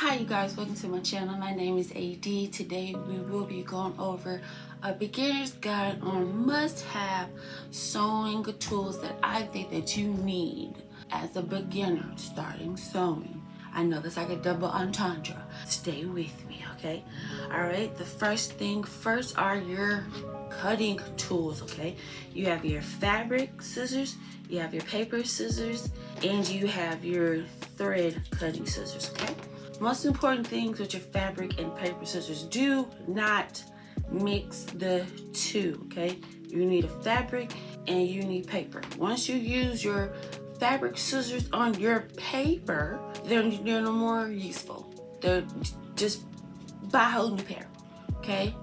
Hi you guys, welcome to my channel. My name is AD. Today we will be going over a beginner's guide on must-have sewing tools that I think that you need as a beginner starting sewing. I know that's like a double entendre. Stay with me, okay? Alright, the first thing first are your cutting tools, okay? You have your fabric scissors, you have your paper scissors, and you have your thread cutting scissors, okay? Most important things with your fabric and paper scissors, do not mix the two, okay? You need a fabric and you need paper. Once you use your fabric scissors on your paper, they're no more useful. They're just buy a whole new pair, okay?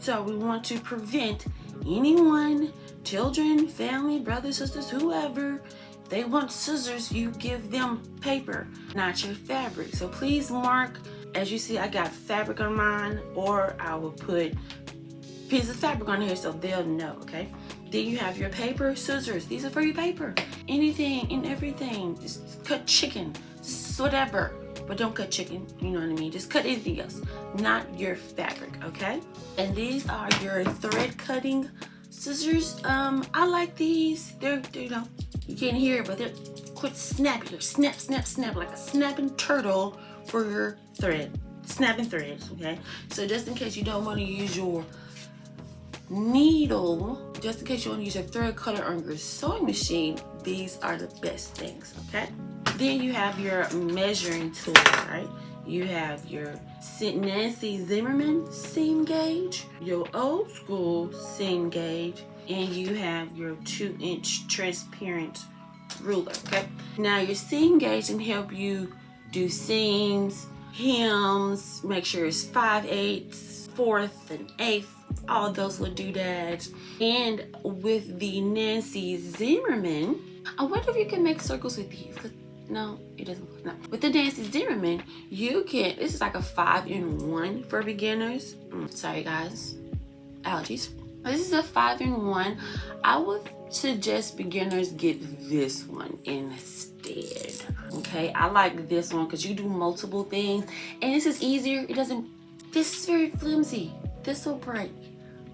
So we want to prevent anyone, children, family, brothers, sisters, whoever, they want scissors, you give them paper, not your fabric. So please mark, as you see, I got fabric on mine, or I will put piece of fabric on here so they'll know, okay? Then you have your paper scissors. These are for your paper. Anything and everything. Just cut chicken, just whatever. But don't cut chicken, you know what I mean? Just cut anything else, not your fabric, okay? And these are your thread cutting scissors. I like these. They're you know, you can't hear it, but they're quite snappy. They're snap, snap, snap, like a snapping turtle for your thread. Snapping threads, okay? So just in case you don't want to use your needle, just in case you want to use your thread cutter on your sewing machine, these are the best things, okay? Then you have your measuring tools, right? You have your Nancy Zimmerman seam gauge, your old school seam gauge, and you have your 2-inch transparent ruler, okay? Now your seam gauge can help you do seams, hems, make sure it's 5/8, 4th, and 1/8, all those little doodads. And with the Nancy Zimmerman, I wonder if you can make circles with these. No, it doesn't. No. With the Nancy Zimmerman, you can, this is like a 5-in-1 for beginners. Sorry guys, allergies. This is a 5-in-1. I would suggest beginners get this one instead. Okay, I like this one because you do multiple things and this is easier. It doesn't, this is very flimsy. This will break.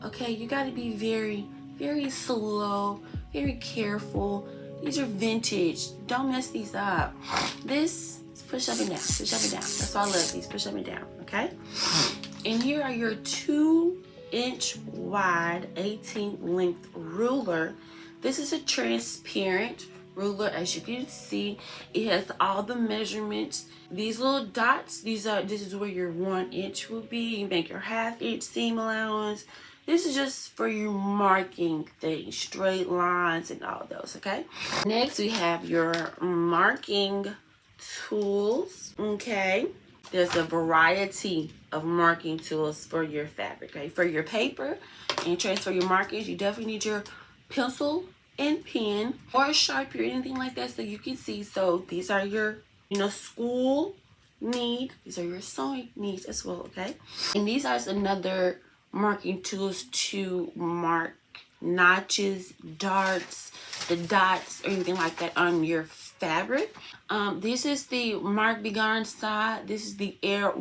Okay, you got to be very, very slow, very careful. These are vintage. Don't mess these up. This is push up and down, push up and down. That's why I love these, push up and down, okay? And here are your 2-inch wide, 18 length ruler. This is a transparent ruler. As you can see, it has all the measurements. These little dots, this is where your 1-inch will be. You make your 1/2-inch seam allowance. This is just for your marking things, straight lines and all those, okay? Next, we have your marking tools, okay? There's a variety of marking tools for your fabric, okay? For your paper and transfer your markings, you definitely need your pencil and pen or a Sharpie or anything like that so you can see. So these are your, school need. These are your sewing needs as well, okay? And these are another marking tools to mark notches, darts, the dots, or anything like that on your fabric. This is the Mark Begon side. This is the air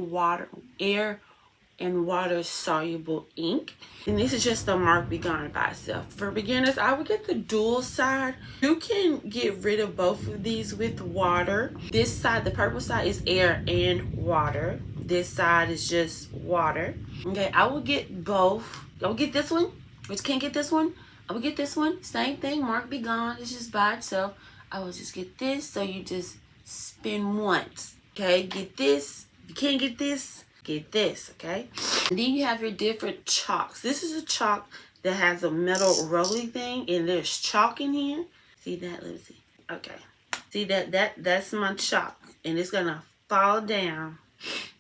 and water soluble ink, and this is just the Mark Begon by itself. For beginners, I would get the dual side. You can get rid of both of these with water. This side, the purple side, is air and water. This side is just water. Okay, I will get both. I will get this one, which can't get this one. I will get this one, same thing, Mark Begon. It's just by itself. I will just get this, so you just spin once. Okay, get this. If you can't get this, get this, okay? And then you have your different chalks. This is a chalk that has a metal rolly thing, and there's chalk in here. See that? Let me see. Okay. See that's my chalk, and it's gonna fall down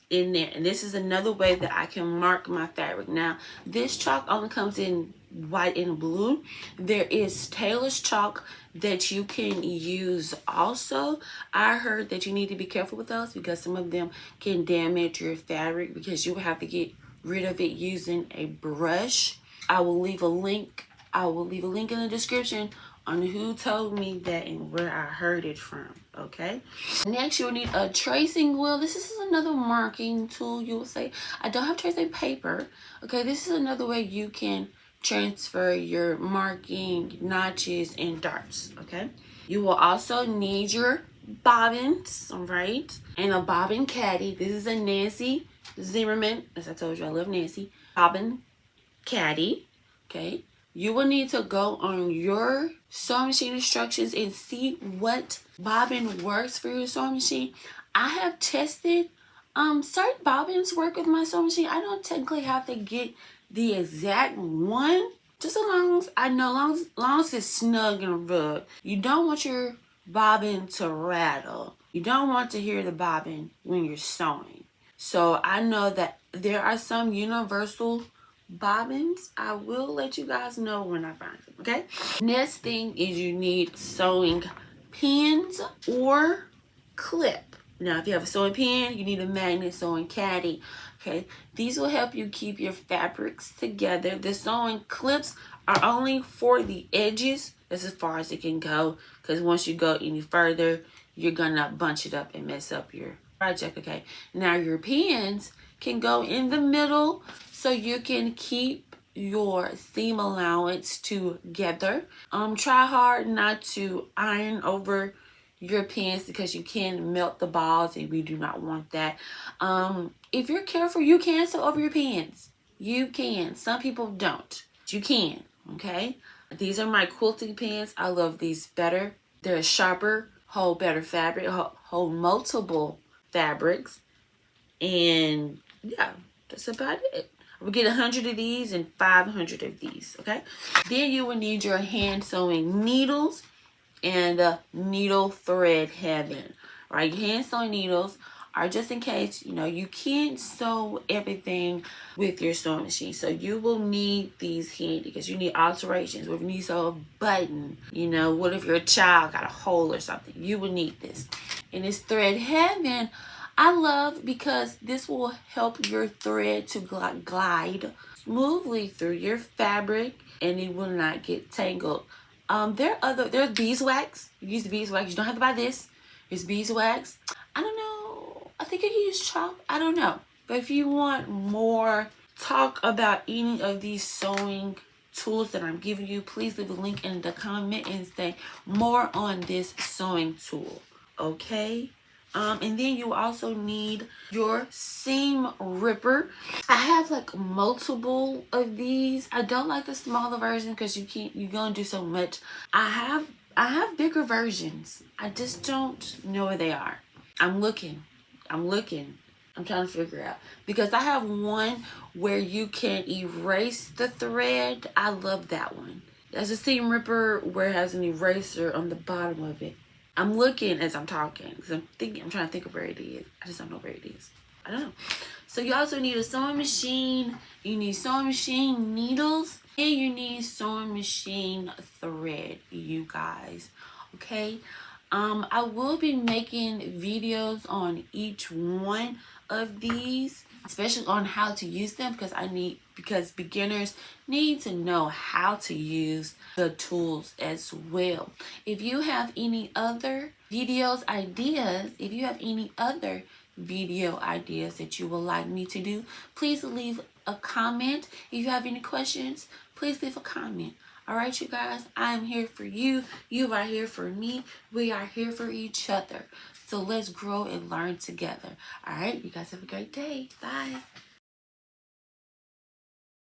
in there. And this is another way that I can mark my fabric. Now, this chalk only comes in white and blue. There is Taylor's chalk that you can use also. I heard that you need to be careful with those because some of them can damage your fabric because you will have to get rid of it using a brush. I will leave a link in the description on who told me that and where I heard it from, okay? Next, you'll need a tracing wheel. This is another marking tool. You will say, I don't have tracing paper. Okay, this is another way you can transfer your marking, notches, and darts, okay? You will also need your bobbins, all right? And a bobbin caddy. This is a Nancy Zimmerman. As I told you, I love Nancy. Bobbin caddy, okay? You will need to go on your sewing machine instructions and see what bobbin works for your sewing machine. I have tested certain bobbins work with my sewing machine. I don't technically have to get the exact one, just as long as I know, long as it's snug and rugged. You don't want your bobbin to rattle. You don't want to hear the bobbin when you're sewing. So I know that there are some universal bobbins. I will let you guys know when I find them, okay? Next thing is you need sewing pins or clip. Now, if you have a sewing pin, you need a magnet sewing caddy, okay? These will help you keep your fabrics together. The sewing clips are only for the edges. That's as far as it can go, because once you go any further, you're gonna bunch it up and mess up your project, okay? Now, your pins can go in the middle so you can keep your seam allowance together. Try hard not to iron over your pins because you can melt the balls and we do not want that. If you're careful, you can sew over your pins. You can. Some people don't. You can, okay? These are my quilting pins. I love these better. They're sharper, hold better fabric, hold multiple fabrics. And yeah, that's about it. We'll get 100 of these and 500 of these, okay? Then you will need your hand sewing needles and needle thread heaven, right? Your hand sewing needles are just in case, you know, you can't sew everything with your sewing machine. So you will need these handy because you need alterations. If you need to sew a button, you know, what if your child got a hole or something? You will need this. And this thread heaven, I love because this will help your thread to glide smoothly through your fabric and it will not get tangled. There's beeswax. You use the beeswax. You don't have to buy this. There's beeswax. I don't know. I think you can use chalk. I don't know. But if you want more talk about any of these sewing tools that I'm giving you, please leave a link in the comment and say more on this sewing tool. Okay? And then you also need your seam ripper. I have like multiple of these. I don't like the smaller version because you're gonna do so much. I have bigger versions. I just don't know where they are. I'm looking. I'm trying to figure out because I have one where you can erase the thread. I love that one. There's a seam ripper where it has an eraser on the bottom of it. I'm looking as I'm talking because I'm trying to think of where it is. I just don't know where it is. I don't know. So you also need a sewing machine. You need sewing machine needles and you need sewing machine thread, you guys. Okay. I will be making videos on each one of these, especially on how to use them because beginners need to know how to use the tools as well. If you have any other video ideas that you would like me to do, please leave a comment. If you have any questions, please leave a comment. All right, you guys, I am here for you. You are here for me. We are here for each other. So let's grow and learn together. All right, you guys have a great day. Bye.